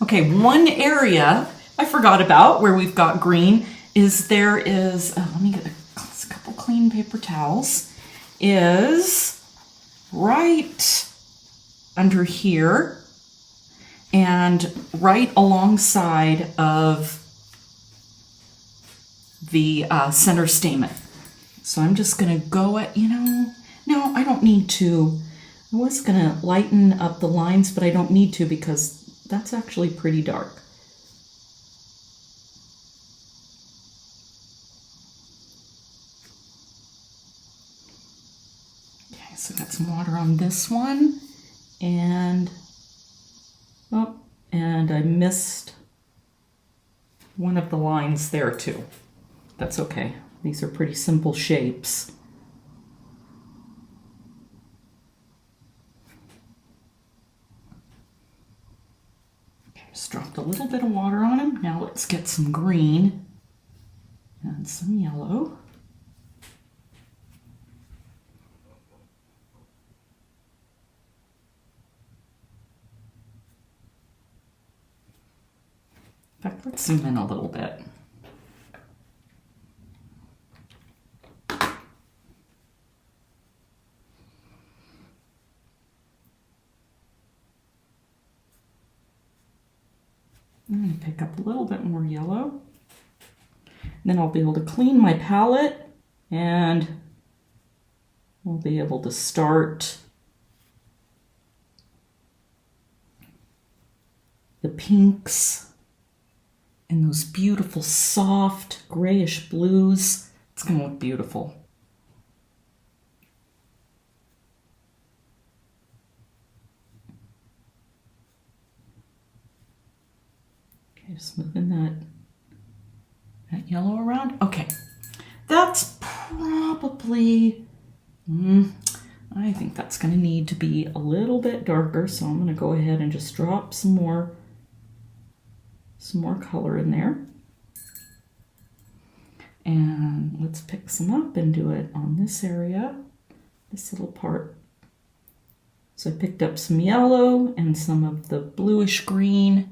Okay, one area I forgot about where we've got green is let me get a couple clean paper towels, is right under here and right alongside of the center stamen. So I'm just gonna go at, no, I don't need to. I was gonna lighten up the lines, but I don't need to because that's actually pretty dark. Okay, so got some water on this one, and I missed one of the lines there too. That's okay. These are pretty simple shapes. Just dropped a little bit of water on them. Now let's get some green and some yellow. In fact, let's zoom in a little bit. I'm going to pick up a little bit more yellow. Then I'll be able to clean my palette and we'll be able to start the pinks and those beautiful soft grayish blues. It's going to look beautiful. Just moving that yellow around. Okay, that's probably, I think that's going to need to be a little bit darker, so I'm going to go ahead and just drop some more color in there. And let's pick some up and do it on this area, this little part. So I picked up some yellow and some of the bluish green.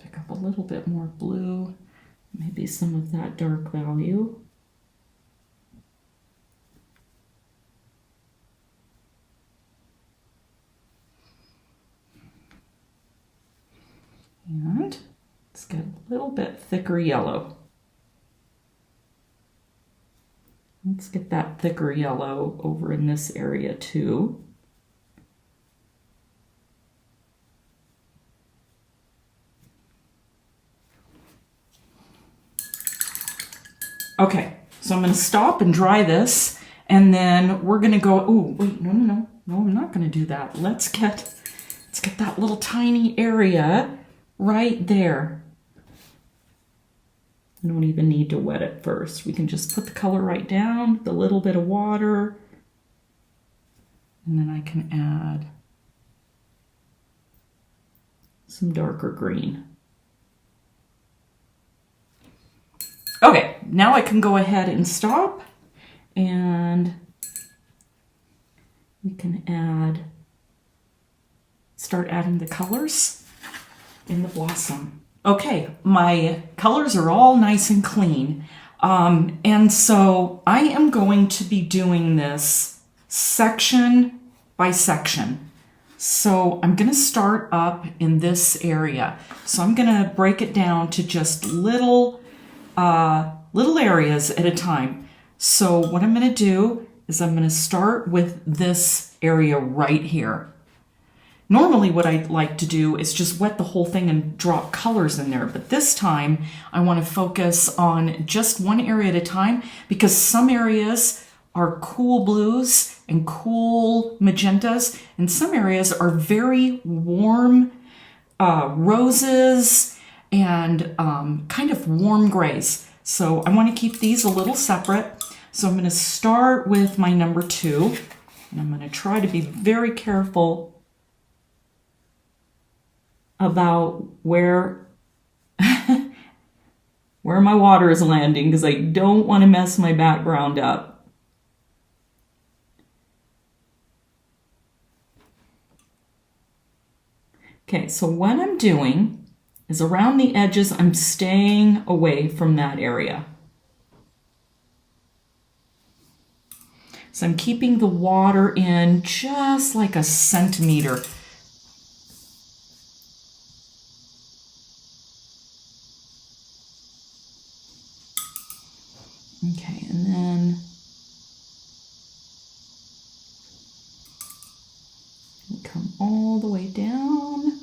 Pick up a little bit more blue, maybe some of that dark value. And let's get a little bit thicker yellow. Let's get that thicker yellow over in this area too. Okay, so I'm going to stop and dry this, and then we're going to go, oh, wait, no, I'm not going to do that. Let's get that little tiny area right there. I don't even need to wet it first. We can just put the color right down, the little bit of water, and then I can add some darker green. Okay, now I can go ahead and stop, and we can start adding the colors in the blossom. Okay, my colors are all nice and clean, and so I am going to be doing this section by section. So I'm going to start up in this area. So I'm going to break it down to just little areas at a time. So what I'm going to do is I'm going to start with this area right here. Normally what I like to do is just wet the whole thing and drop colors in there, but this time I want to focus on just one area at a time because some areas are cool blues and cool magentas, and some areas are very warm roses and kind of warm grays. So I want to keep these a little separate. So I'm going to start with my number 2, and I'm going to try to be very careful about where where my water is landing because I don't want to mess my background up. Okay, so what I'm doing is around the edges, I'm staying away from that area. So I'm keeping the water in just like a centimeter. Okay, and then come all the way down.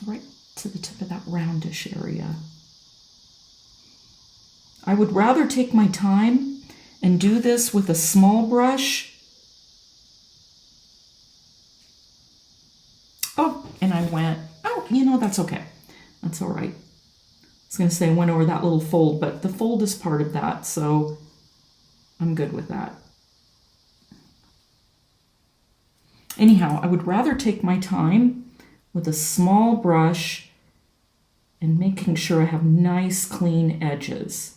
Right to the tip of that roundish area. I would rather take my time and do this with a small brush. Oh, and I went, oh, you know, that's okay. That's all right. I was going to say I went over that little fold, but the fold is part of that, so I'm good with that. Anyhow, I would rather take my time with a small brush and making sure I have nice, clean edges.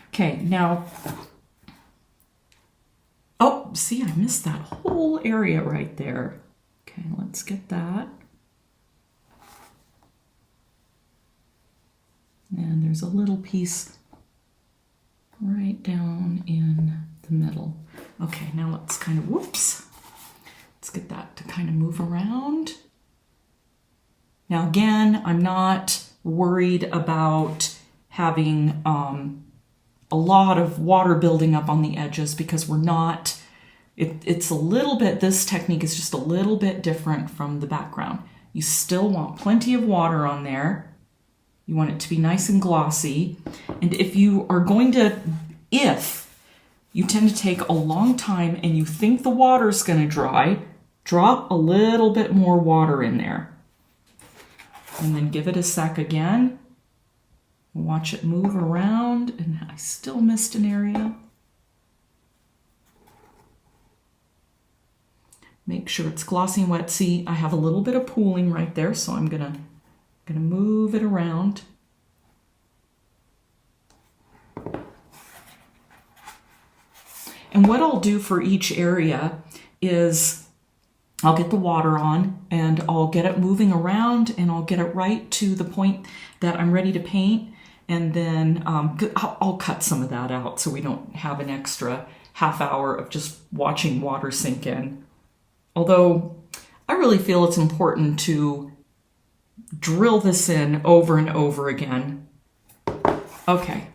Okay, now, oh, see, I missed that whole area right there. Okay, let's get that. And there's a little piece right down in the middle. Okay, now let's kind of, whoops, let's get that to kind of move around. Now again, I'm not worried about having a lot of water building up on the edges because we're not, it's a little bit, this technique is just a little bit different from the background. You still want plenty of water on there. You want it to be nice and glossy. And if you are going to, if you tend to take a long time and you think the water's going to dry, drop a little bit more water in there. And then give it a sec again. Watch it move around, and I still missed an area. Make sure it's glossy and wet. See, I have a little bit of pooling right there, so I'm gonna move it around. And what I'll do for each area is I'll get the water on and I'll get it moving around and I'll get it right to the point that I'm ready to paint. And then I'll cut some of that out so we don't have an extra half hour of just watching water sink in. Although I really feel it's important to drill this in over and over again. Okay.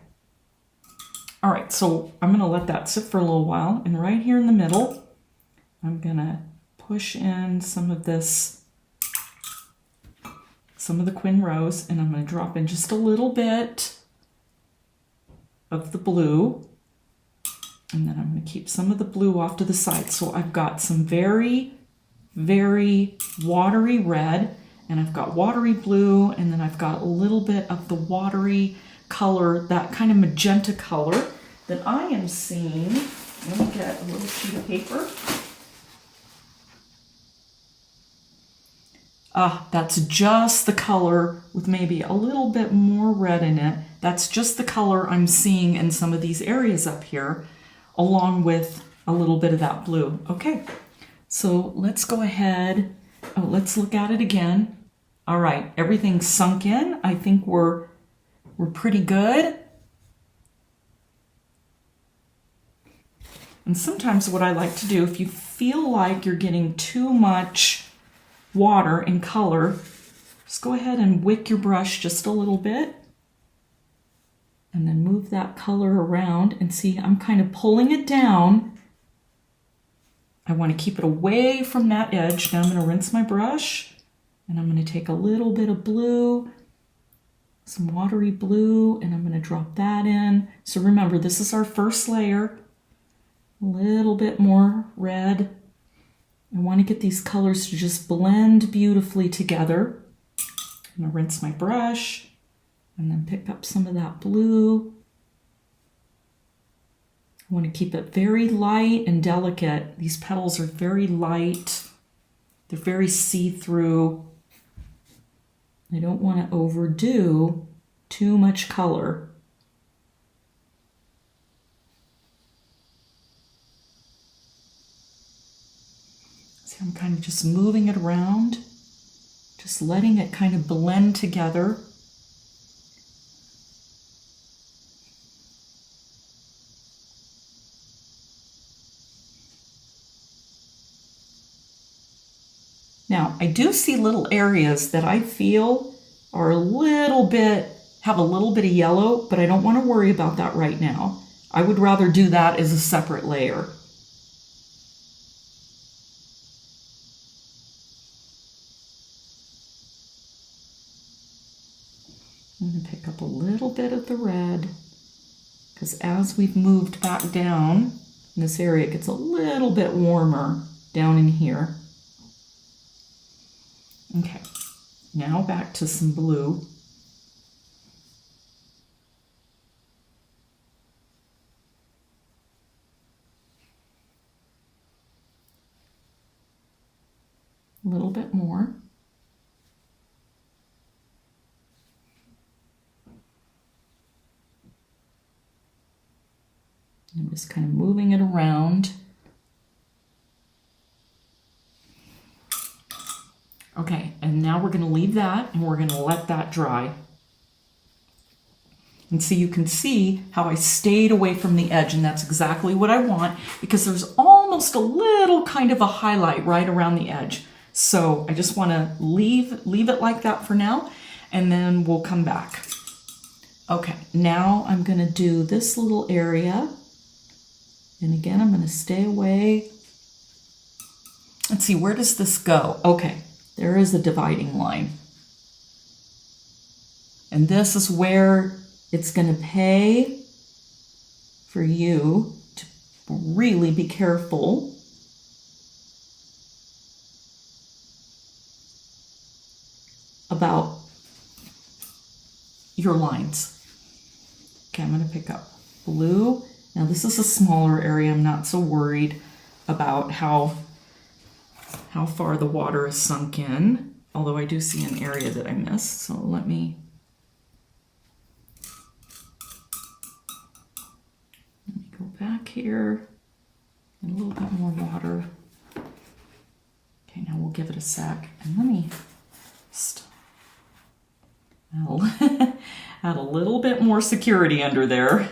All right, so I'm gonna let that sit for a little while. And right here in the middle, I'm gonna push in some of this, some of the Quin Rose, and I'm going to drop in just a little bit of the blue. And then I'm going to keep some of the blue off to the side. So I've got some very, very watery red, and I've got watery blue, and then I've got a little bit of the watery color, that kind of magenta color that I am seeing. Let me get a little sheet of paper. That's just the color with maybe a little bit more red in it. That's just the color I'm seeing in some of these areas up here, along with a little bit of that blue. Okay, so let's go ahead. Oh, let's look at it again. All right, everything's sunk in. I think we're pretty good. And sometimes what I like to do, if you feel like you're getting too much water and color, just go ahead and wick your brush just a little bit and then move that color around, and see I'm kind of pulling it down. I want to keep it away from that edge. Now I'm going to rinse my brush and I'm going to take a little bit of blue, some watery blue, and I'm going to drop that in. So remember, this is our first layer. A little bit more red. I want to get these colors to just blend beautifully together. I'm going to rinse my brush and then pick up some of that blue I want to keep it very light and delicate. These petals are very light. They're very see-through. I don't want to overdo too much color. See, I'm kind of just moving it around, just letting it kind of blend together. Now, I do see little areas that I feel are have a little bit of yellow, but I don't want to worry about that right now. I would rather do that as a separate layer. I'm going to pick up a little bit of the red, because as we've moved back down in this area, it gets a little bit warmer down in here. Okay, now back to some blue. A little bit more. I'm just kind of moving it around. Okay, and now we're going to leave that and we're going to let that dry. And so you can see how I stayed away from the edge, and that's exactly what I want, because there's almost a little kind of a highlight right around the edge. So I just want to leave it like that for now, and then we'll come back. Okay, now I'm going to do this little area. And again, I'm going to stay away. Let's see, where does this go? Okay. There is a dividing line. And this is where it's going to pay for you to really be careful about your lines. Okay, I'm going to pick up blue. Now this is a smaller area. I'm not so worried about how far the water is sunk in, although I do see an area that I missed. So let me go back here, and a little bit more water. Okay, now we'll give it a sec, and let me just add a little bit more security under there.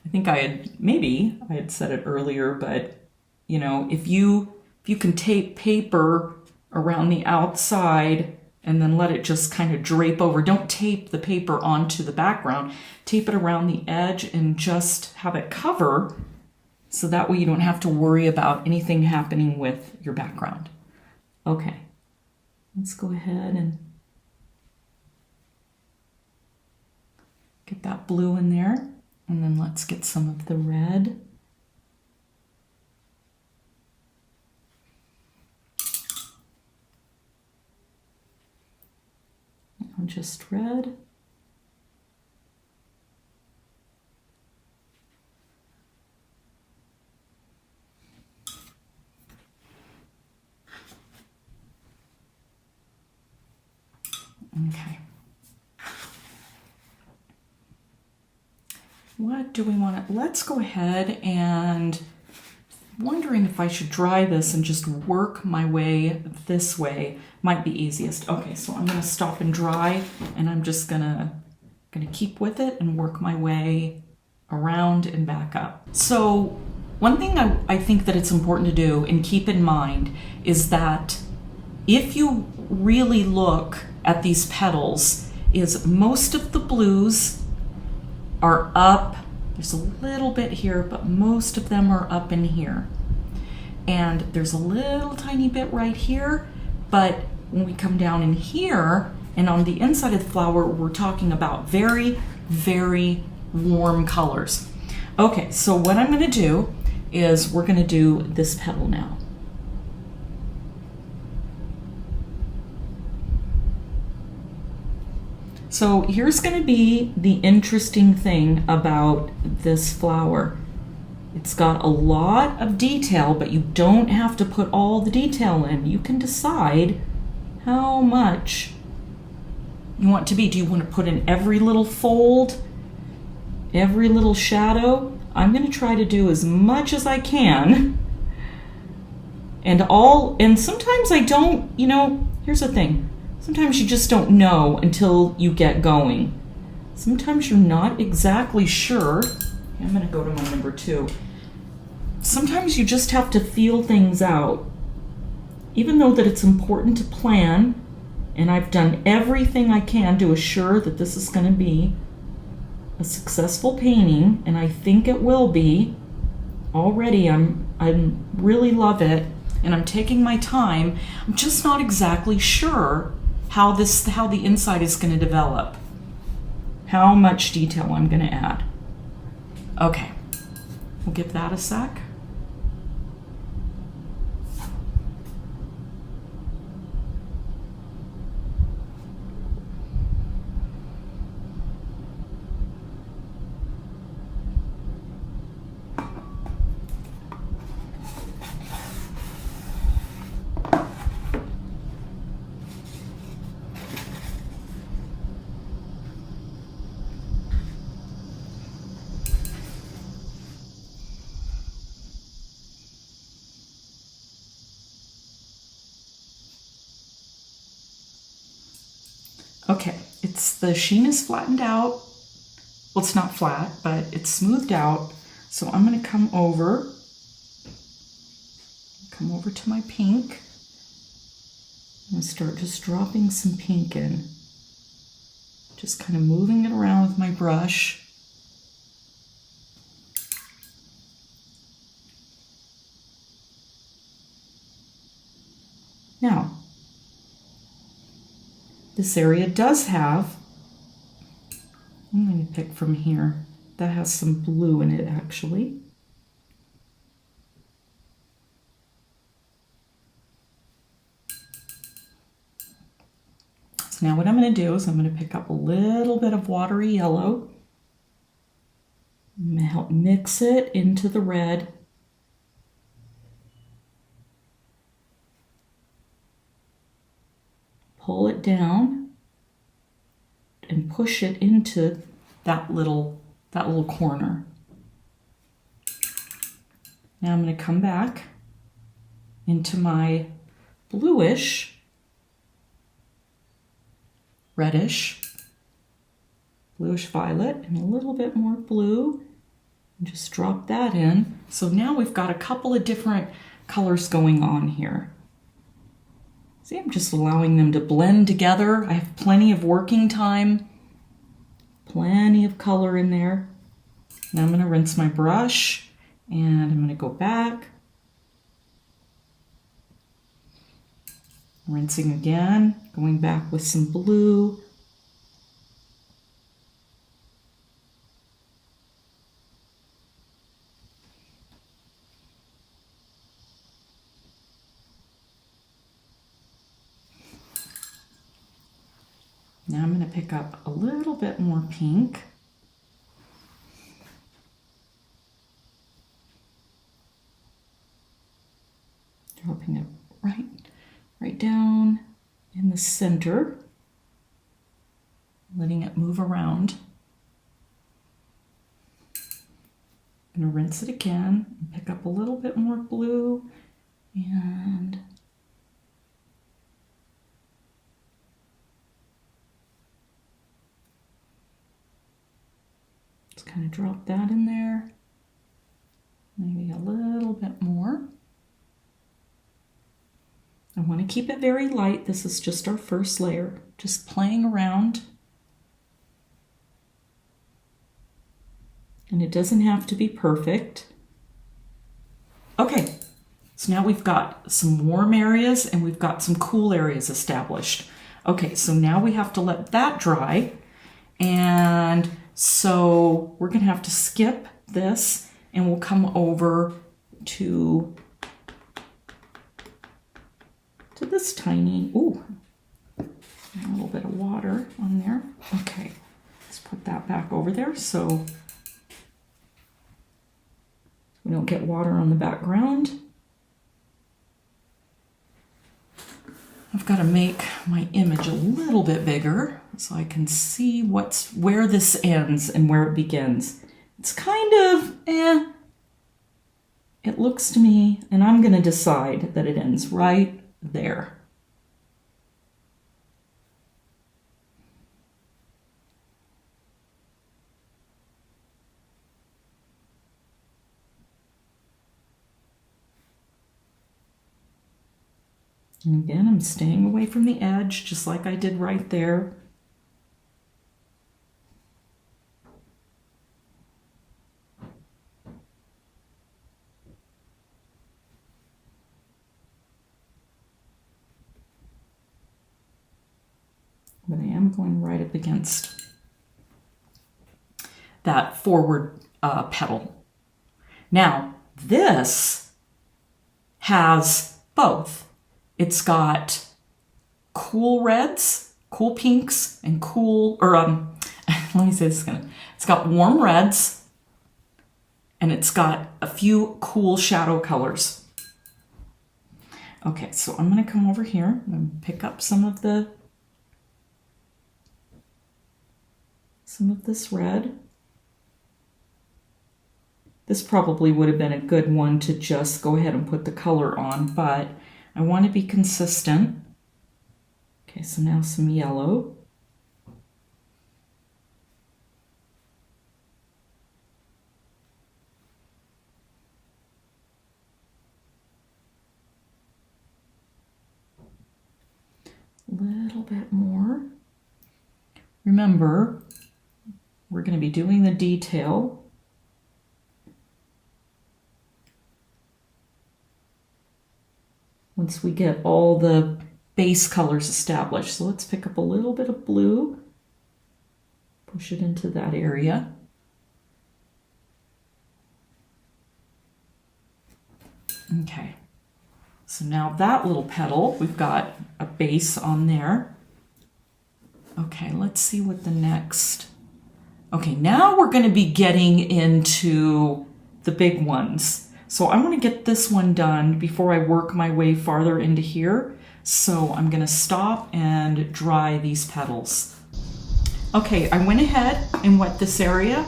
I think maybe I had said it earlier, but you know, if you can tape paper around the outside and then let it just kind of drape over. Don't tape the paper onto the background. Tape it around the edge and just have it cover, so that way you don't have to worry about anything happening with your background. Okay, let's go ahead and get that blue in there, and then let's get some of the red. Just red. Okay. What do we want to, let's go ahead and wondering if I should dry this and just work my way this way. Might be easiest. Okay, so I'm going to stop and dry, and I'm just gonna keep with it and work my way around and back up. So one thing I think that it's important to do and keep in mind is that if you really look at these petals, is most of the blues are up. There's a little bit here, but most of them are up in here. And there's a little tiny bit right here, but when we come down in here and on the inside of the flower, we're talking about very, very warm colors. Okay, so what I'm gonna do is we're gonna do this petal now. So here's going to be the interesting thing about this flower. It's got a lot of detail, but you don't have to put all the detail in. You can decide how much you want to be. Do you want to put in every little fold, every little shadow? I'm going to try to do as much as I can. And sometimes I don't, here's the thing. Sometimes you just don't know until you get going. Sometimes you're not exactly sure. I'm going to go to my number 2. Sometimes you just have to feel things out. Even though that it's important to plan, and I've done everything I can to assure that this is going to be a successful painting, and I think it will be. Already I really love it, and I'm taking my time. I'm just not exactly sure how the inside is going to develop. How much detail I'm going to add. Okay, we'll give that a sec. Okay, the sheen is flattened out. Well, it's not flat, but it's smoothed out. So I'm going to come over to my pink and start just dropping some pink in. Just kind of moving it around with my brush. Now, this area does have, I'm going to pick from here, that has some blue in it actually. So now what I'm going to do is I'm going to pick up a little bit of watery yellow. I'm going to help mix it into the red. Pull it down and push it into that little corner. Now I'm going to come back into my bluish, reddish, bluish violet, and a little bit more blue, and just drop that in. So now we've got a couple of different colors going on here. See, I'm just allowing them to blend together. I have plenty of working time, plenty of color in there. Now I'm going to rinse my brush, and I'm going to go back. Rinsing again, going back with some blue. Now I'm going to pick up a little bit more pink. Dropping it right down in the center, letting it move around. I'm going to rinse it again and pick up a little bit more blue and just kind of drop that in there. Maybe a little bit more. I want to keep it very light. This is just our first layer. Just playing around. And it doesn't have to be perfect. Okay, so now we've got some warm areas and we've got some cool areas established. Okay, so now we have to let that dry. And so we're going to have to skip this and we'll come over to this tiny, a little bit of water on there. that back over there so we don't get water on the background. I've got to make my image a little bit bigger so I can see where this ends and where it begins. It's kind of, it looks to me, and I'm going to decide that it ends right there. And again, I'm staying away from the edge, just like I did right there. But I am going right up against that forward petal. Now, this has both. It's got cool reds, cool pinks, and cool, or let me say this again. It's got warm reds, and it's got a few cool shadow colors. Okay, so I'm going to come over here and pick up some of this red. This probably would have been a good one to just go ahead and put the color on, but I want to be consistent. Okay, so now some yellow. A little bit more. Remember, we're going to be doing the detail. Once we get all the base colors established. So let's pick up a little bit of blue, push it into that area. Okay, so now that little petal, we've got a base on there. Okay, let's see what the next... Okay, now we're going to be getting into the big ones. So I want to get this one done before I work my way farther into here. So I'm going to stop and dry these petals. Okay, I went ahead and wet this area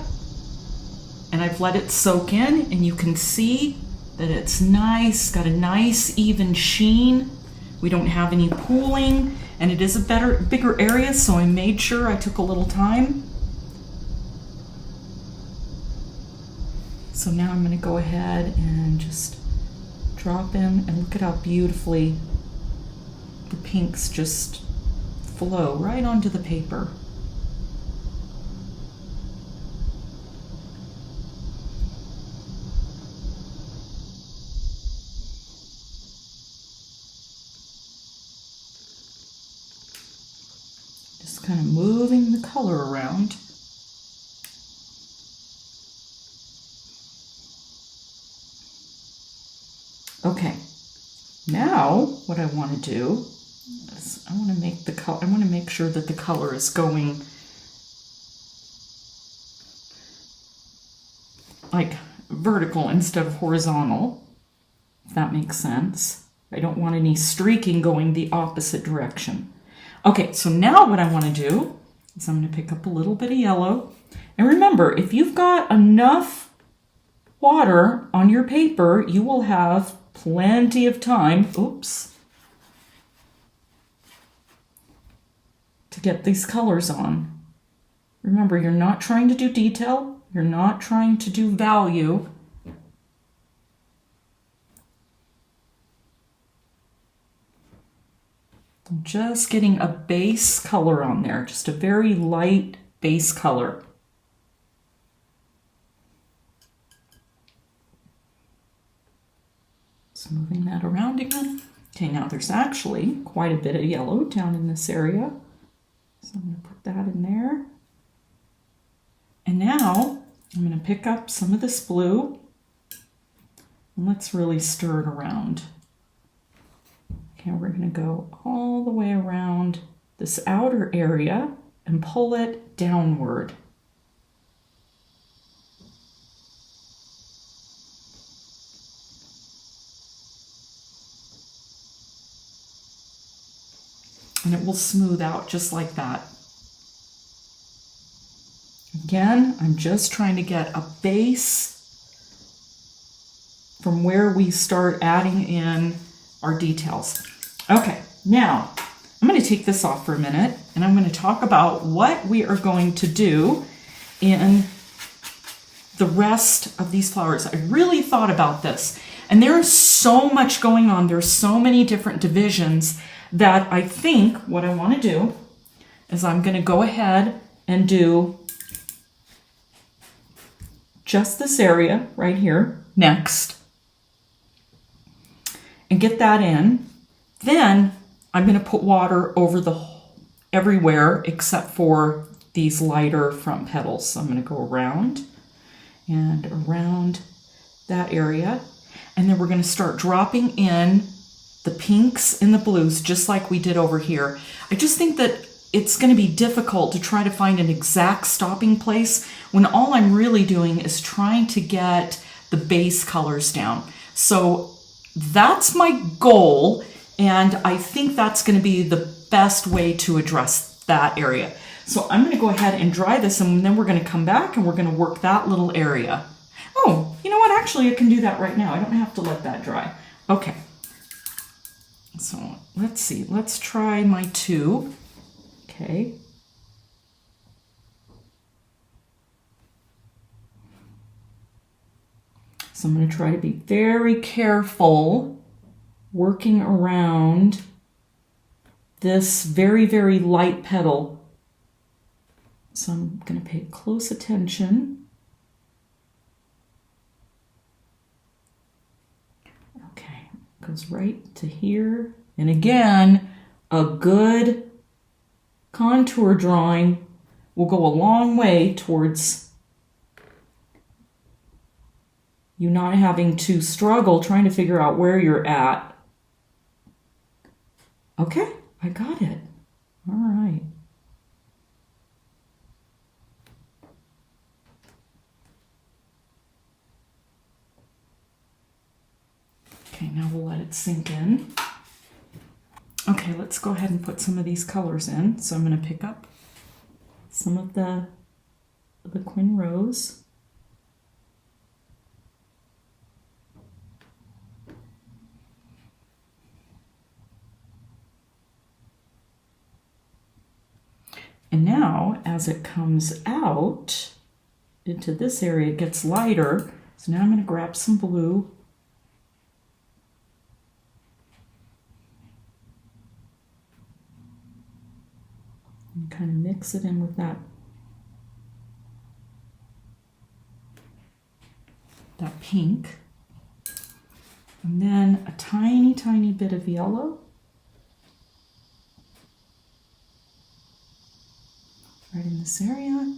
and I've let it soak in, and you can see that it's nice, got a nice even sheen. We don't have any pooling, and it is a bigger area, so I made sure I took a little time. So now I'm going to go ahead and just drop in, and look at how beautifully the pinks just flow right onto the paper. Just kind of moving the color around. Okay, now what I want to do is I want to make sure that the color is going like vertical instead of horizontal, if that makes sense. I don't want any streaking going the opposite direction. Okay, so now what I want to do is I'm going to pick up a little bit of yellow. And remember, if you've got enough water on your paper, you will have plenty of time, to get these colors on. Remember, you're not trying to do detail, you're not trying to do value. I'm just getting a base color on there, just a very light base color. Moving that around again. Okay, now there's actually quite a bit of yellow down in this area. So I'm going to put that in there. And now I'm going to pick up some of this blue. And let's really stir it around. Okay, we're going to go all the way around this outer area and pull it downward. and it will smooth out just like that. Again, I'm just trying to get a base from where we start adding in our details. Okay, now I'm going to take this off for a minute and I'm going to talk about what we are going to do in the rest of these flowers. I really thought about this, and there's so much going on. There's so many different divisions that I think what I want to do is I'm going to go ahead and do just this area right here next and get that in. Then I'm going to put water over everywhere except for these lighter front petals. So I'm going to go around and around that area. And then we're going to start dropping in the pinks and the blues just like we did over here. I just think that it's going to be difficult to try to find an exact stopping place when all I'm really doing is trying to get the base colors down. So that's my goal, and I think that's going to be the best way to address that area. So I'm going to go ahead and dry this, and then we're going to come back and we're going to work that little area. Oh, you know what? Actually, I can do that right now. I don't have to let that dry. Okay. So let's see. Let's try my two. Okay. So I'm going to try to be very careful working around this very, very light petal. So I'm going to pay close attention. Okay, goes right to here. And again, a good contour drawing will go a long way towards you not having to struggle trying to figure out where you're at. Okay, I got it. All right. Okay, now we'll let it sink in. Okay, let's go ahead and put some of these colors in. So I'm going to pick up some of the Quin Rose. And now, as it comes out into this area, it gets lighter. So now I'm going to grab some blue. And kind of mix it in with that pink. And then a tiny, tiny bit of yellow. Right in this area.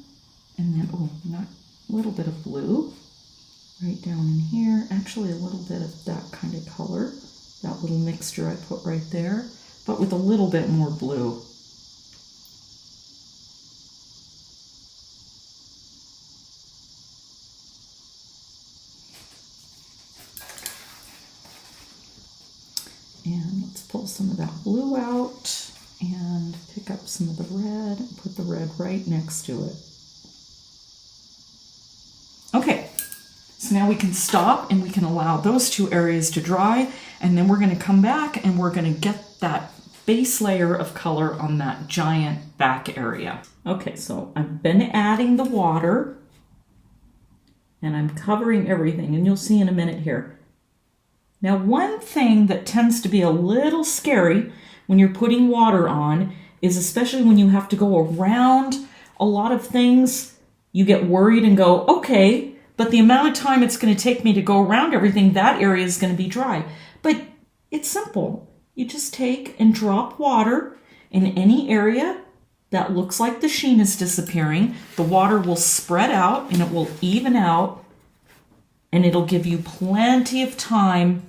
And then, oh, not a little bit of blue right down in here. Actually, a little bit of that kind of color. That little mixture I put right there, but with a little bit more blue. And let's pull some of that blue out and pick up some of the red and put the red right next to it. Okay, so now we can stop and we can allow those two areas to dry, and then we're going to come back and we're going to get that base layer of color on that giant back area. Okay, so I've been adding the water and I'm covering everything, and you'll see in a minute here. Now, one thing that tends to be a little scary when you're putting water on is, especially when you have to go around a lot of things, you get worried and go, okay, but the amount of time it's going to take me to go around everything, that area is going to be dry. But it's simple. You just take and drop water in any area that looks like the sheen is disappearing. The water will spread out and it will even out, and it'll give you plenty of time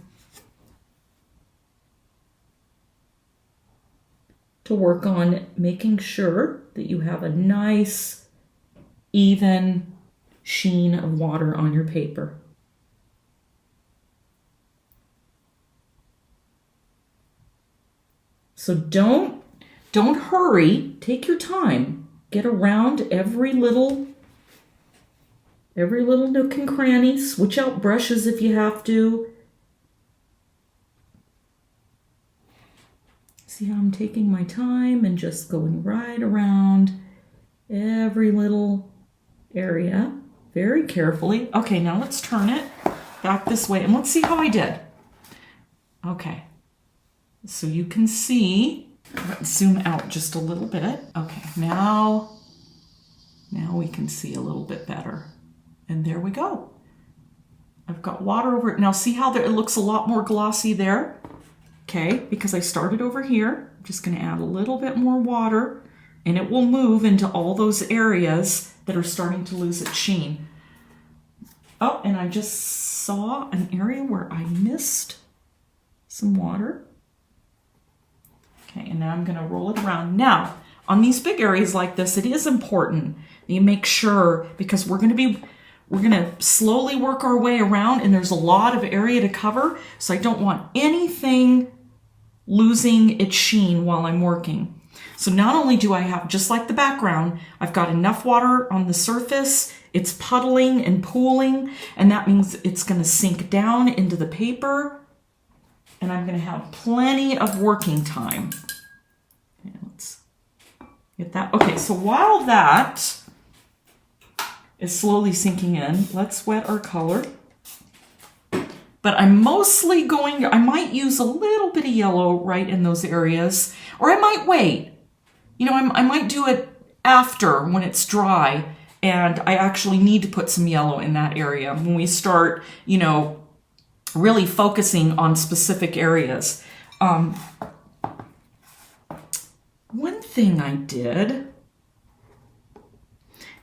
to work on making sure that you have a nice, even sheen of water on your paper. So don't Don't hurry. Take your time. Get around every little nook and cranny. Switch out brushes if you have to. See how I'm taking my time and just going right around every little area very carefully. Okay, now let's turn it back this way and let's see how I did. Okay, so you can see. Let's zoom out just a little bit. Okay, now we can see a little bit better. And there we go. I've got water over it. Now see how it looks a lot more glossy there? Okay, because I started over here. I'm just gonna add a little bit more water and it will move into all those areas that are starting to lose its sheen. Oh, and I just saw an area where I missed some water. Okay, and now I'm gonna roll it around. Now, on these big areas like this, it is important that you make sure, because we're gonna slowly work our way around and there's a lot of area to cover, so I don't want anything losing its sheen while I'm working. So not only do I have, just like the background, I've got enough water on the surface, it's puddling and pooling, and that means it's gonna sink down into the paper, and I'm gonna have plenty of working time. Okay, let's get that. Okay, so while that is slowly sinking in, let's wet our color. But I'm mostly I might use a little bit of yellow right in those areas, or I might wait. You know, I might do it after when it's dry and I actually need to put some yellow in that area when we start, you know, really focusing on specific areas. One thing I did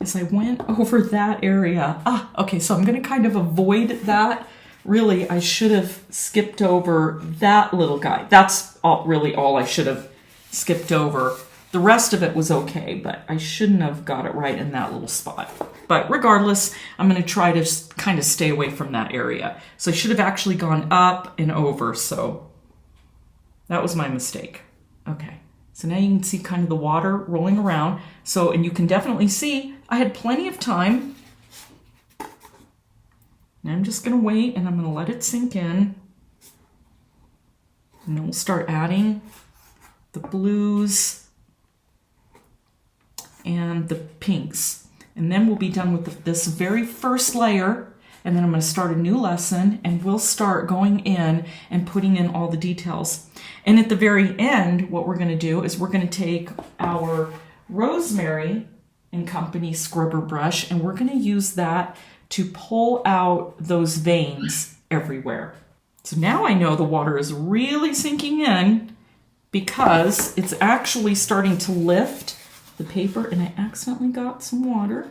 is I went over that area. Okay, so I'm going to kind of avoid that. Really, I should have skipped over that little guy. That's really all I should have skipped over. The rest of it was okay, but I shouldn't have got it right in that little spot. But regardless, I'm going to try to kind of stay away from that area. So I should have actually gone up and over, so that was my mistake. Okay, so now you can see kind of the water rolling around. So, and you can definitely see I had plenty of time. And I'm just going to wait and I'm going to let it sink in. And then we'll start adding the blues and the pinks. And then we'll be done with this very first layer, and then I'm going to start a new lesson and we'll start going in and putting in all the details. And at the very end, what we're going to do is we're going to take our Rosemary and Company scrubber brush and we're going to use that to pull out those veins everywhere. So now I know the water is really sinking in because it's actually starting to lift the paper, and I accidentally got some water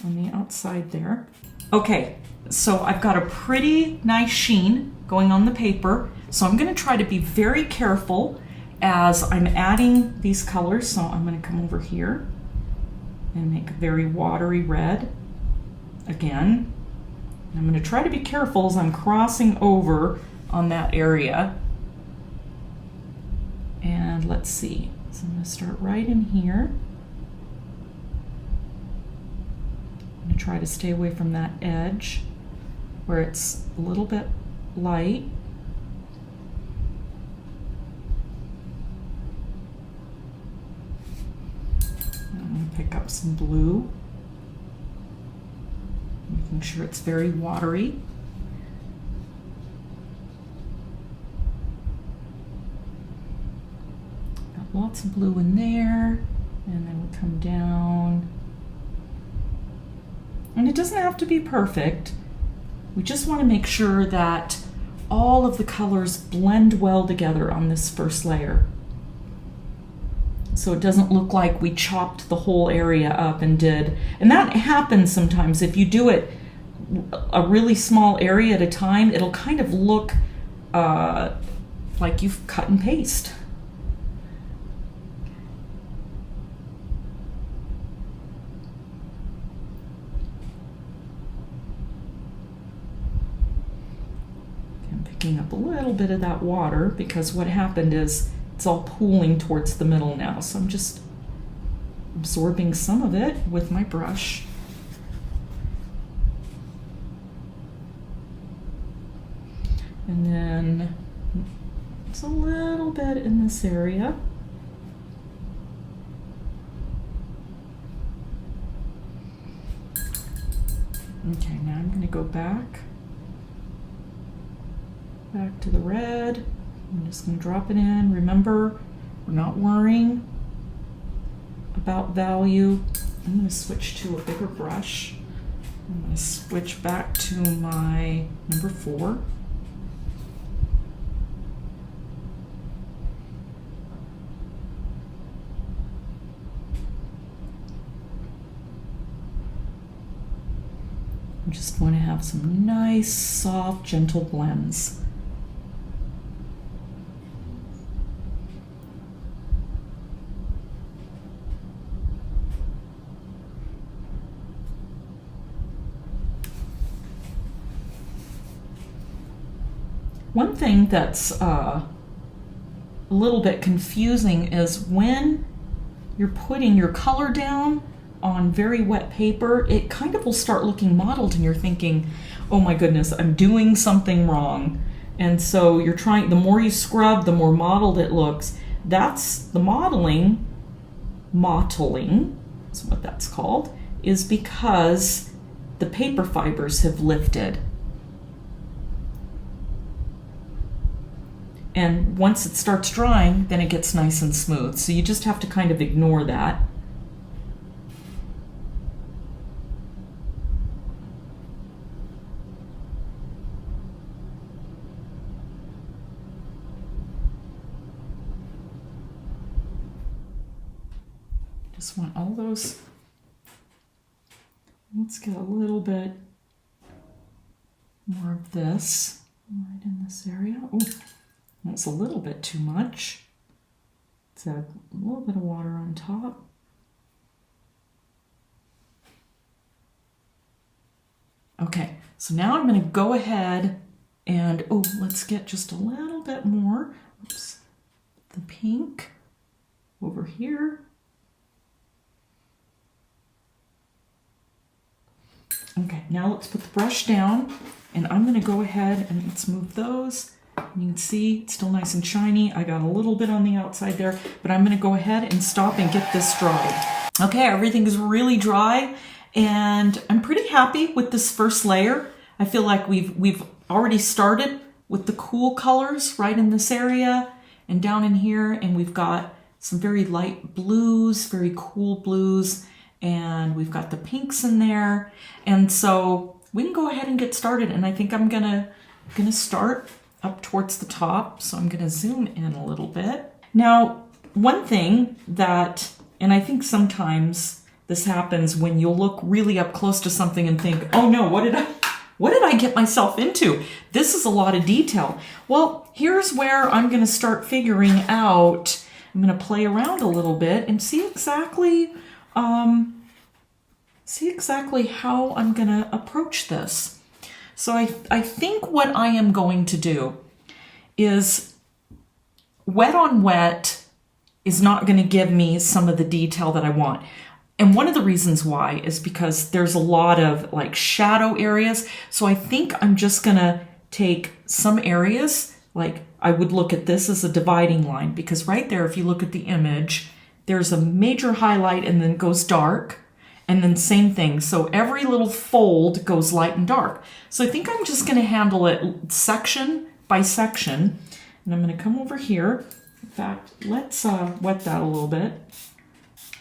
on the outside there. Okay, so I've got a pretty nice sheen going on the paper, so I'm going to try to be very careful as I'm adding these colors. So I'm going to come over here and make a very watery red again. I'm going to try to be careful as I'm crossing over on that area. And let's see. So I'm going to start right in here. I'm going to try to stay away from that edge where it's a little bit light. I'm going to pick up some blue, making sure it's very watery. Lots of blue in there, and then we come down. And it doesn't have to be perfect. We just want to make sure that all of the colors blend well together on this first layer. So it doesn't look like we chopped the whole area up and that happens sometimes. If you do it a really small area at a time, it'll kind of look like you've cut and paste. Picking up a little bit of that water because what happened is it's all pooling towards the middle now. So I'm just absorbing some of it with my brush. And then it's a little bit in this area. Okay, now I'm going to go back to the red. I'm just going to drop it in. Remember, we're not worrying about value. I'm going to switch to a bigger brush. I'm going to switch back to my number 4. I just want to have some nice, soft, gentle blends. One thing that's a little bit confusing is when you're putting your color down on very wet paper, it kind of will start looking mottled and you're thinking, oh my goodness, I'm doing something wrong. And so you're trying, the more you scrub, the more mottled it looks. That's the mottling is what that's called, is because the paper fibers have lifted. And once it starts drying, then it gets nice and smooth. So you just have to kind of ignore that. Just want all those. Let's get a little bit more of this right in this area. Oh, that's a little bit too much. Let's add a little bit of water on top. Okay, so now I'm going to go ahead and, oh, let's get just a little bit more. Oops. The pink over here. Okay, now let's put the brush down, and I'm going to go ahead and let's move those. You can see it's still nice and shiny. I got a little bit on the outside there, but I'm going to go ahead and stop and get this dried. Okay, everything is really dry, and I'm pretty happy with this first layer. I feel like we've already started with the cool colors right in this area and down in here, and we've got some very light blues, very cool blues, and we've got the pinks in there. And so we can go ahead and get started, and I think I'm gonna start up towards the top. So I'm gonna zoom in a little bit. Now, one thing that, and I think sometimes this happens when you'll look really up close to something and think, oh no, what did I get myself into? This is a lot of detail. Well, here's where I'm gonna start figuring out, I'm gonna play around a little bit and see exactly how I'm gonna approach this. So I think what I am going to do is wet on wet is not going to give me some of the detail that I want. And one of the reasons why is because there's a lot of like shadow areas. So I think I'm just going to take some areas, like I would look at this as a dividing line, because right there, if you look at the image, there's a major highlight and then it goes dark. And then same thing. So every little fold goes light and dark. So I think I'm just going to handle it section by section. And I'm going to come over here. In fact, let's wet that a little bit.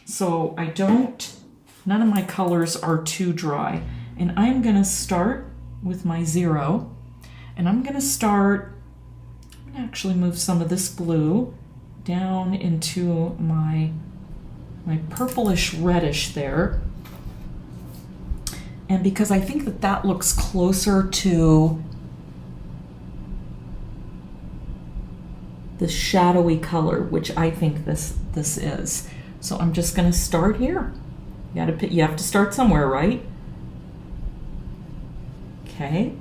So none of my colors are too dry. And I'm going to start with my 0. And I'm going to actually move some of this blue down into my purplish reddish there. And because I think that looks closer to the shadowy color, which I think this is. So I'm just going to start here. You have to start somewhere, right? Okay.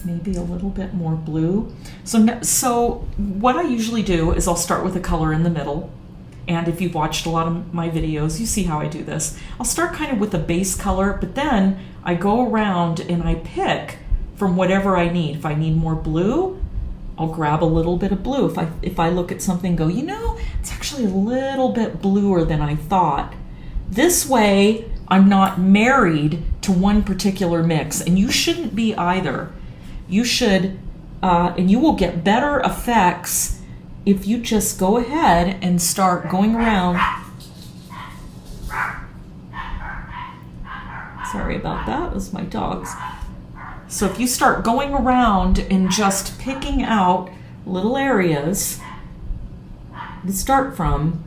maybe a little bit more blue. So what I usually do is I'll start with a color in the middle. And if you've watched a lot of my videos, you see how I do this. I'll start kind of with a base color, but then I go around and I pick from whatever I need. If I need more blue, I'll grab a little bit of blue. If I look at something and go, you know, it's actually a little bit bluer than I thought. This way, I'm not married to one particular mix, and you shouldn't be either. You should, and you will get better effects if you just go ahead and start going around. Sorry about that, it was my dogs. So if you start going around and just picking out little areas to start from,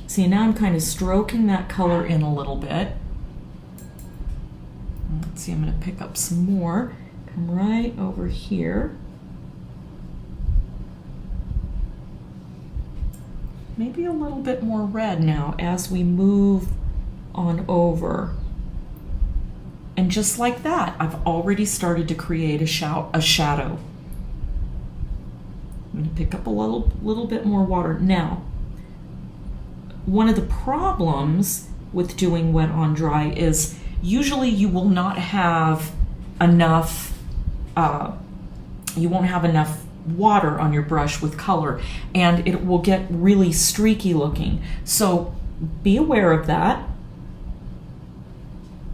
see, now I'm kind of stroking that color in a little bit. Let's see, I'm going to pick up some more. Come right over here. Maybe a little bit more red now as we move on over. And just like that, I've already started to create a shadow. I'm going to pick up a little bit more water. Now, one of the problems with doing wet on dry is usually you will not have enough, you won't have enough water on your brush with color, and it will get really streaky looking. So be aware of that.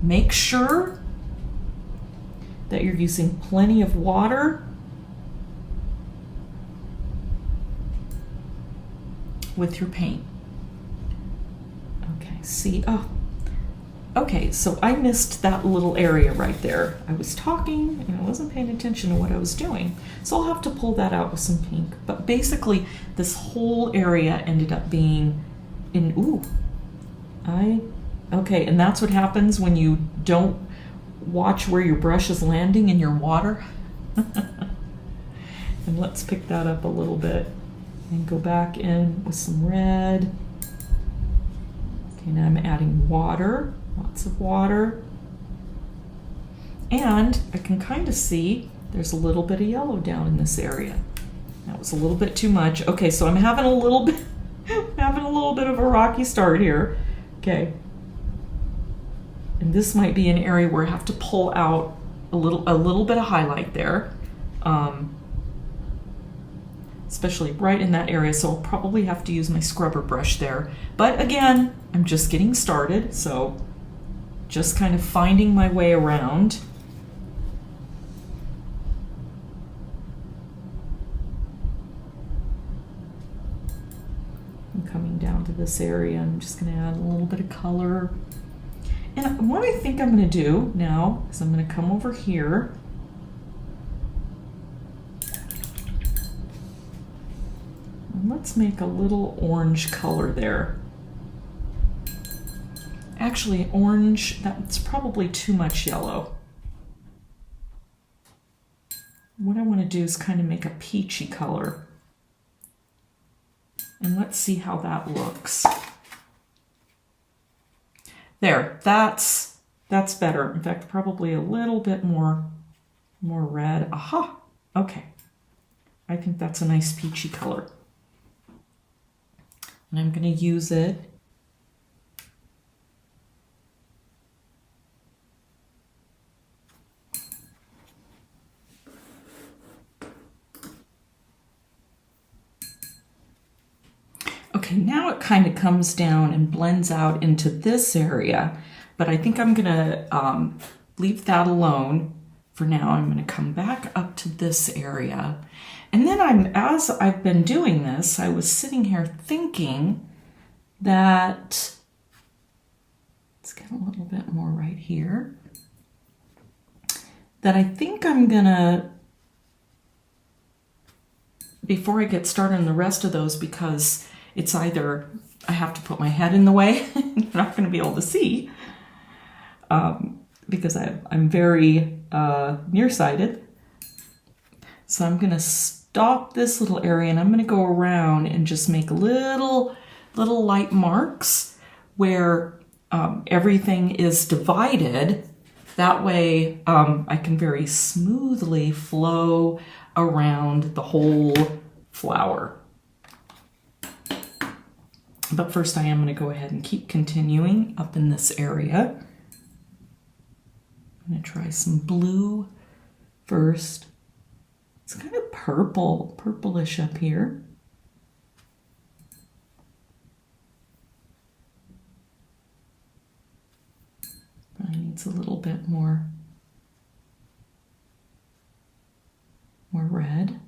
Make sure that you're using plenty of water with your paint. Okay, see, oh, okay, so I missed that little area right there. I was talking and I wasn't paying attention to what I was doing. So I'll have to pull that out with some pink. But basically, this whole area ended up being in, okay, and that's what happens when you don't watch where your brush is landing in your water. And let's pick that up a little bit and go back in with some red. Okay, now I'm adding water. Lots of water. And I can kind of see there's a little bit of yellow down in this area. That was a little bit too much. Okay, so I'm having a little bit of a rocky start here. Okay. And this might be an area where I have to pull out a little bit of highlight there. Especially right in that area, so I'll probably have to use my scrubber brush there. But again, I'm just getting started, so just kind of finding my way around. I'm coming down to this area. I'm just going to add a little bit of color. And what I think I'm going to do now is I'm going to come over here. And let's make a little orange color there. Actually, orange, that's probably too much yellow. What I want to do is kind of make a peachy color. And let's see how that looks. There, that's better. In fact, probably a little bit more red. Aha, okay. I think that's a nice peachy color. And I'm going to use it Okay, now it kind of comes down and blends out into this area, but I think I'm gonna leave that alone for now. I'm gonna come back up to this area. And then as I've been doing this, I was sitting here thinking that, let's get a little bit more right here, that I think I'm gonna, before I get started on the rest of those, because it's either I have to put my head in the way, you're not going to be able to see, because I'm very nearsighted. So I'm going to stop this little area and I'm going to go around and just make little light marks where everything is divided That way I can very smoothly flow around the whole flower. But first I am going to go ahead and keep continuing up in this area. I'm going to try some blue first. It's kind of purplish up here. Probably needs a little bit more red.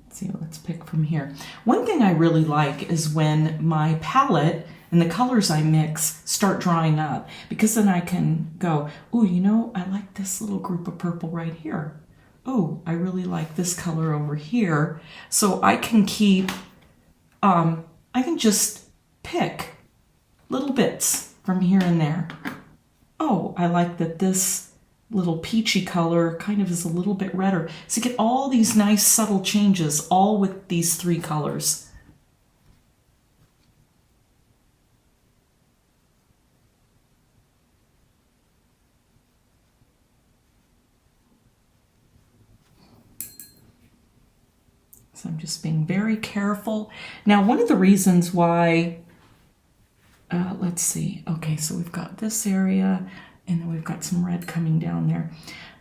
See, let's pick from here. One thing I really like is when my palette and the colors I mix start drying up, because then I can go, oh, you know, I like this little group of purple right here. Oh, I really like this color over here. So I can keep, I can just pick little bits from here and there. Oh, I like that this little peachy color kind of is a little bit redder. So you get all these nice subtle changes, all with these three colors. So I'm just being very careful. Now, one of the reasons why, let's see. Okay, so we've got this area, and then we've got some red coming down there.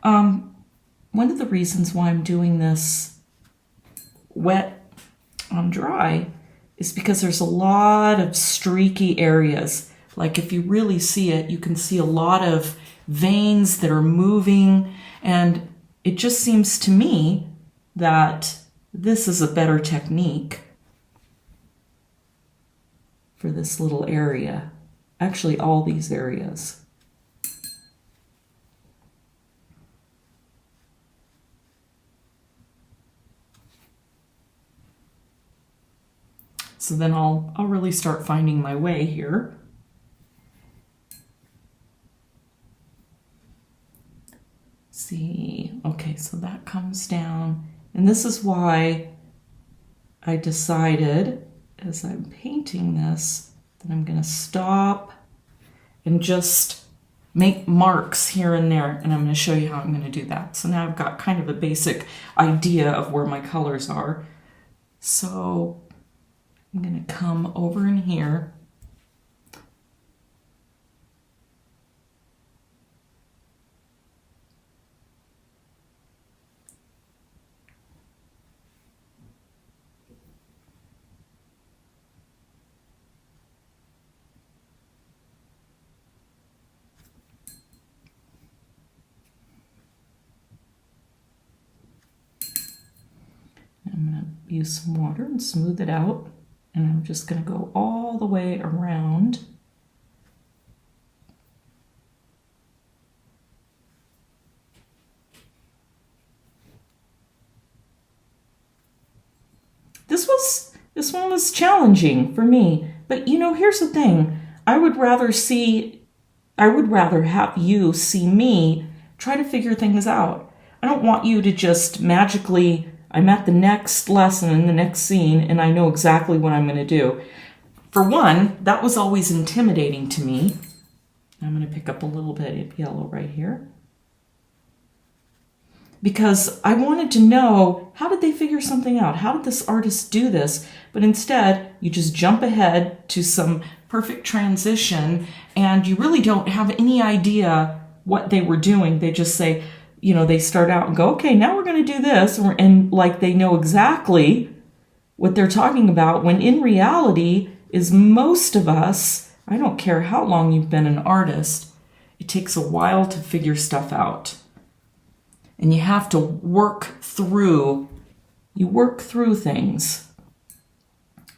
One of the reasons why I'm doing this wet on dry is because there's a lot of streaky areas. Like if you really see it, you can see a lot of veins that are moving, and it just seems to me that this is a better technique for this little area. Actually, all these areas. So then I'll really start finding my way here. See, okay, so that comes down. And this is why I decided, as I'm painting this, that I'm going to stop and just make marks here and there. And I'm going to show you how I'm going to do that. So now I've got kind of a basic idea of where my colors are. So I'm going to come over in here. I'm going to use some water and smooth it out. And I'm just going to go all the way around. This one was challenging for me. But you know, here's the thing. I would rather have you see me try to figure things out. I don't want you to just magically, I'm at the next lesson in the next scene and I know exactly what I'm going to do. For one, that was always intimidating to me. I'm going to pick up a little bit of yellow right here. Because I wanted to know, how did they figure something out? How did this artist do this? But instead, you just jump ahead to some perfect transition and you really don't have any idea what they were doing. They just say, you know, they start out and go, okay, now we're going to do this. And like they know exactly what they're talking about, when in reality is most of us, I don't care how long you've been an artist, it takes a while to figure stuff out. And you have to work through things.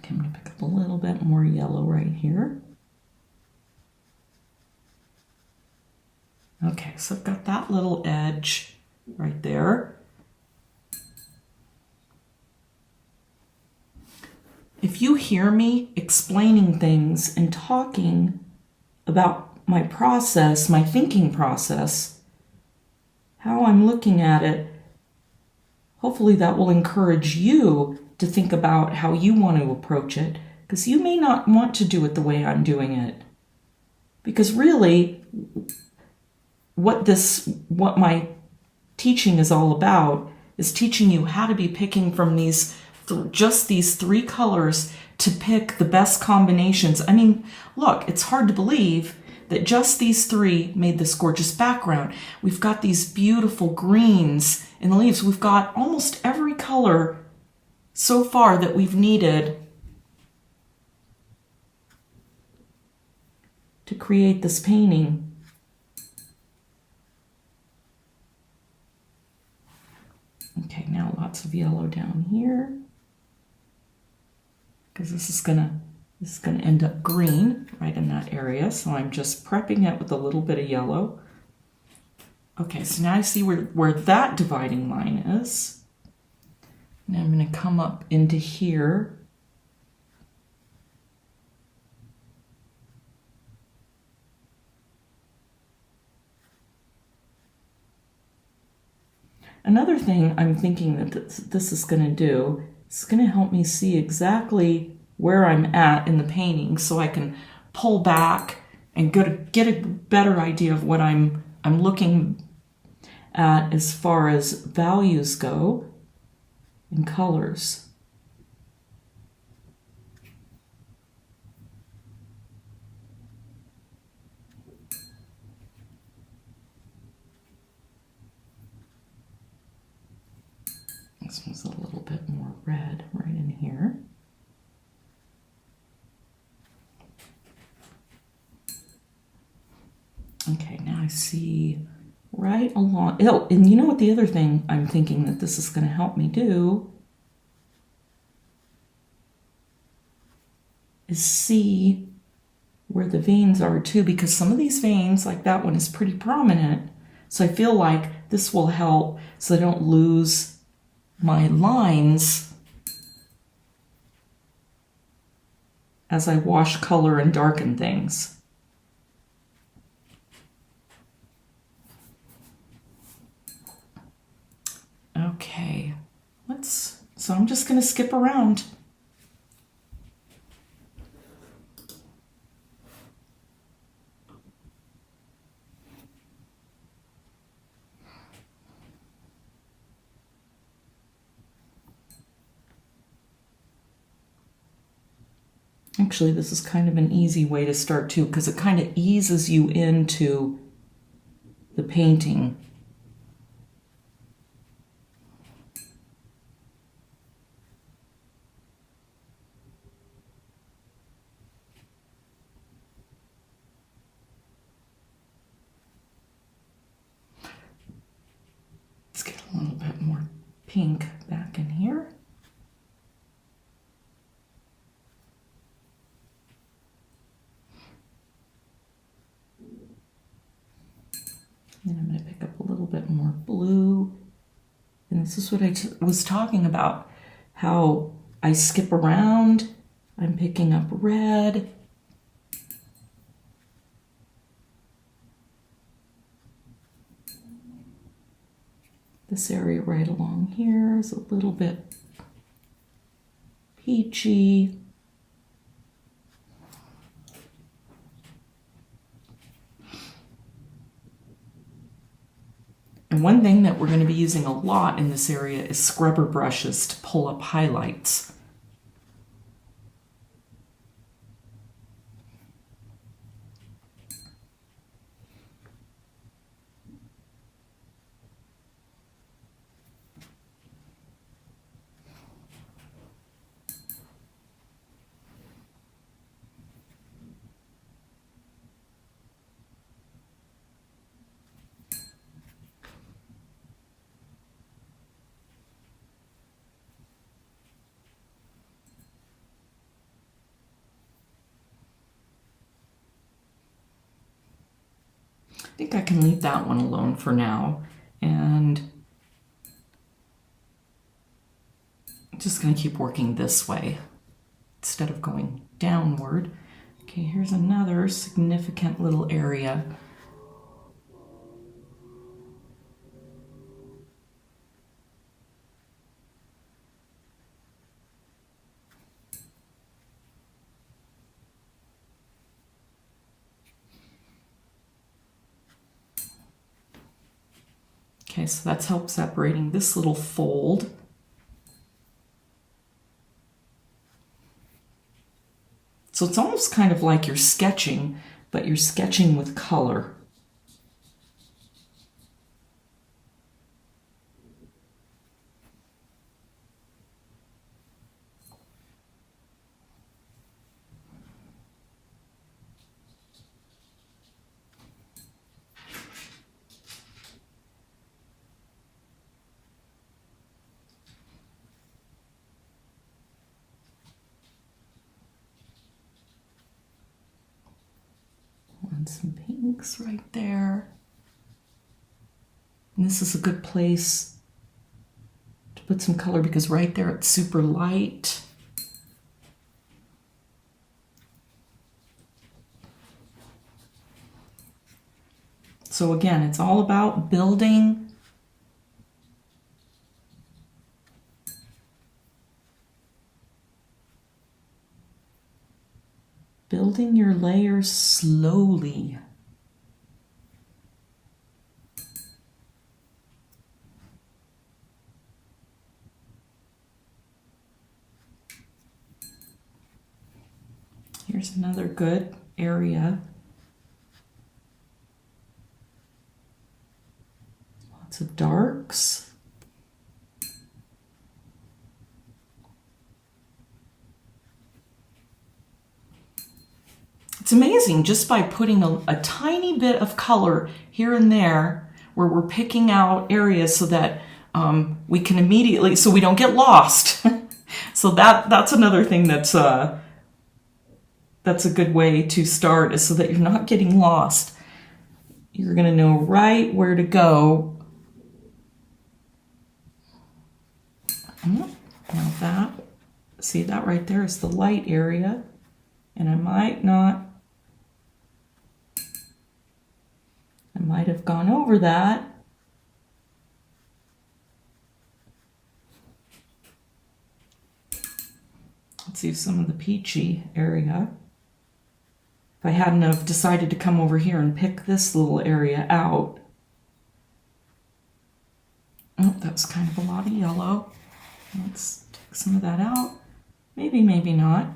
Okay, I'm going to pick up a little bit more yellow right here. Okay, so I've got that little edge right there. If you hear me explaining things and talking about my process, my thinking process, how I'm looking at it, hopefully that will encourage you to think about how you want to approach it, because you may not want to do it the way I'm doing it. Because really, what my teaching is all about is teaching you how to be picking from just these three colors to pick the best combinations. I mean, look, it's hard to believe that just these three made this gorgeous background. We've got these beautiful greens in the leaves. We've got almost every color so far that we've needed to create this painting. Okay, now lots of yellow down here, because this is gonna end up green right in that area. So I'm just prepping it with a little bit of yellow. Okay, so now I see where that dividing line is. And I'm gonna come up into here. Another thing I'm thinking that this is going to do is going to help me see exactly where I'm at in the painting, so I can pull back and get a better idea of what I'm looking at as far as values go and colors. This one's a little bit more red right in here. Okay, now I see right along. Oh, and you know what the other thing I'm thinking that this is going to help me do is see where the veins are too, because some of these veins, like that one, is pretty prominent. So I feel like this will help so I don't lose my lines as I wash color and darken things. Okay, so I'm just going to skip around. Actually, this is kind of an easy way to start too, because it kind of eases you into the painting. Let's get a little bit more pink back in here. And I'm going to pick up a little bit more blue. And this is what I was talking about, how I skip around. I'm picking up red. This area right along here is a little bit peachy. And one thing that we're going to be using a lot in this area is scrubber brushes to pull up highlights. I think I can leave that one alone for now, and I'm just going to keep working this way instead of going downward. Okay, here's another significant little area. Okay, so that's helped separating this little fold. So it's almost kind of like you're sketching, but you're sketching with color. And some pinks right there. And this is a good place to put some color because right there it's super light. So again, it's all about building your layers slowly. Here's another good area. Lots of darks. It's amazing just by putting a tiny bit of color here and there where we're picking out areas so that we can immediately, so we don't get lost. So that's another thing that's a good way to start, is so that you're not getting lost. You're going to know right where to go. Now that, see that right there is the light area, and I might have gone over that. Let's see some of the peachy area. If I hadn't have decided to come over here and pick this little area out. Oh, that was kind of a lot of yellow. Let's take some of that out. Maybe, maybe not.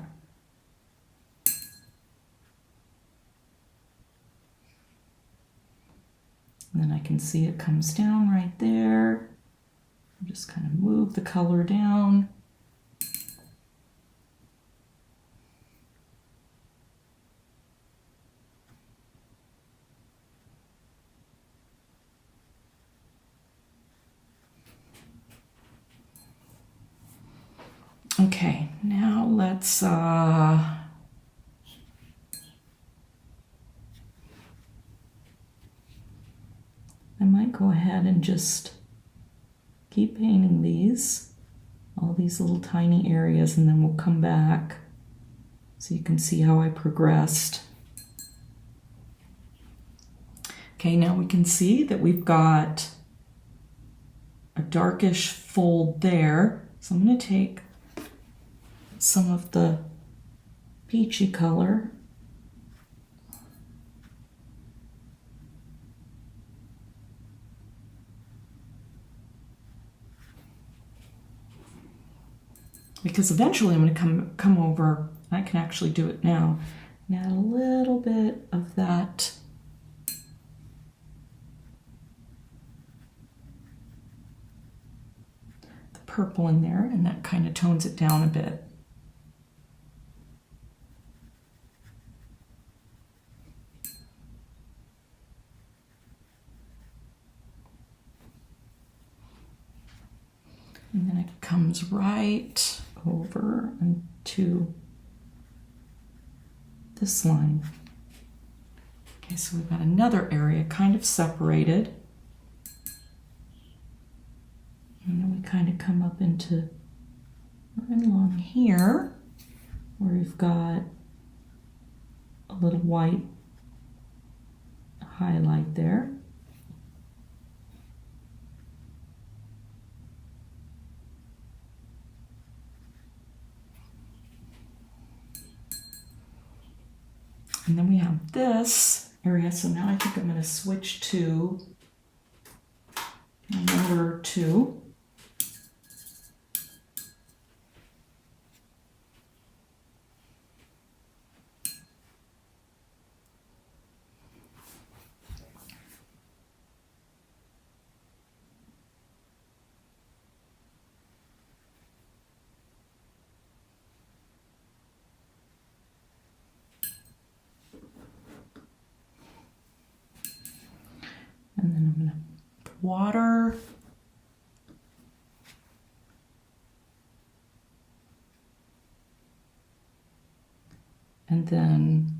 And then I can see it comes down right there. I'll just kind of move the color down. Okay, now let's I might go ahead and just keep painting all these little tiny areas, and then we'll come back so you can see how I progressed. Okay, now we can see that we've got a darkish fold there. So I'm going to take some of the peachy color because eventually I'm going to come over, I can actually do it now, and add a little bit of that purple in there, and that kind of tones it down a bit. And then it comes right over into this line. Okay, so we've got another area kind of separated. And then we kind of come up into right along here where we've got a little white highlight there. And then we have this area, so now I think I'm going to switch to, I number 2. And then I'm going to water. And then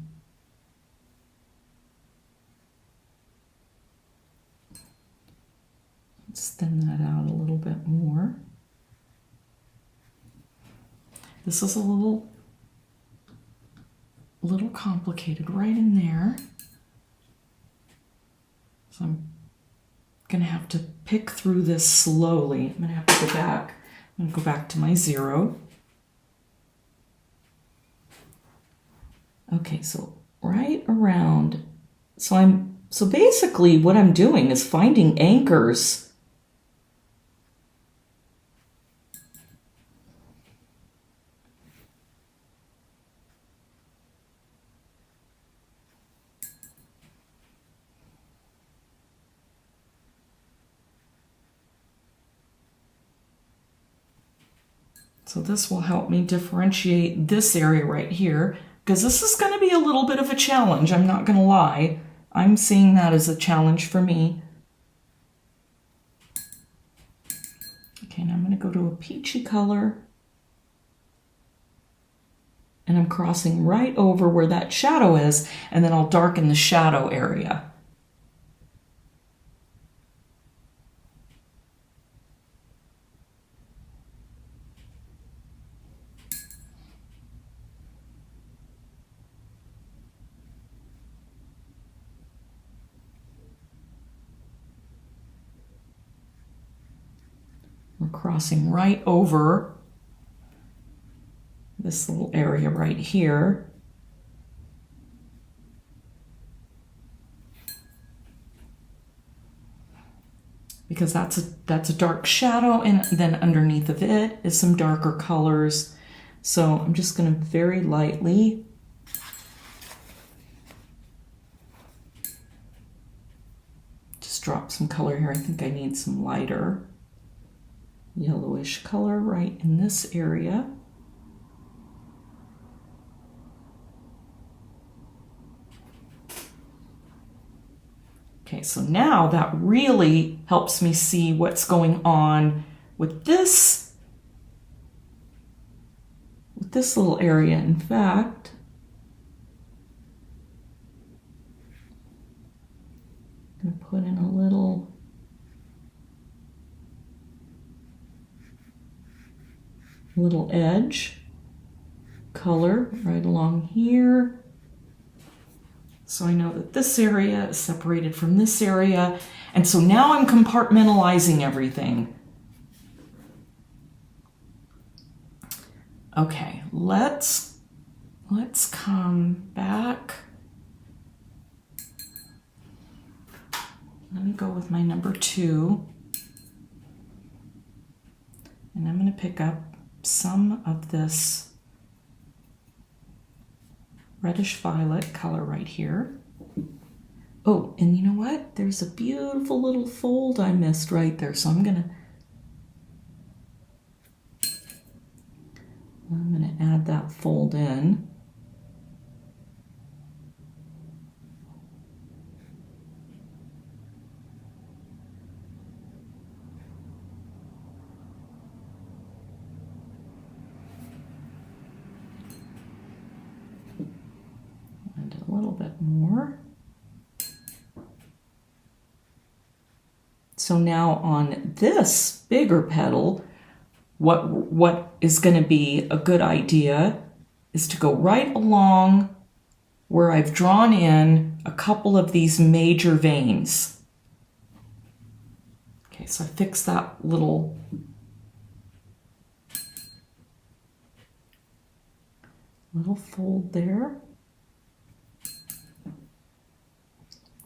let's thin that out a little bit more. This is a little complicated right in there. So I'm gonna have to pick through this slowly. I'm gonna have to go back. I'm gonna go back to my 0. Okay, so right around, so basically what I'm doing is finding anchors. So this will help me differentiate this area right here, because this is going to be a little bit of a challenge, I'm not going to lie. I'm seeing that as a challenge for me. Okay, now I'm going to go to a peachy color. And I'm crossing right over where that shadow is, and then I'll darken the shadow area. We're crossing right over this little area right here. Because that's a dark shadow, and then underneath of it is some darker colors. So I'm just going to very lightly just drop some color here. I think I need some lighter yellowish color right in this area. Okay, so now that really helps me see what's going on with this little area. In fact, I'm going to put in a little edge color right along here. So I know that this area is separated from this area. And so now I'm compartmentalizing everything. Okay, let's come back. Let me go with my number 2. And I'm going to pick up some of this reddish violet color right here. Oh, and you know what? There's a beautiful little fold I missed right there. So I'm gonna add that fold in. A little bit more. So now on this bigger petal, what is going to be a good idea is to go right along where I've drawn in a couple of these major veins. Okay, so I fixed that little fold there.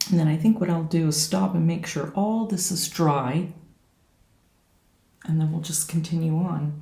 And then I think what I'll do is stop and make sure all this is dry. and then we'll just continue on.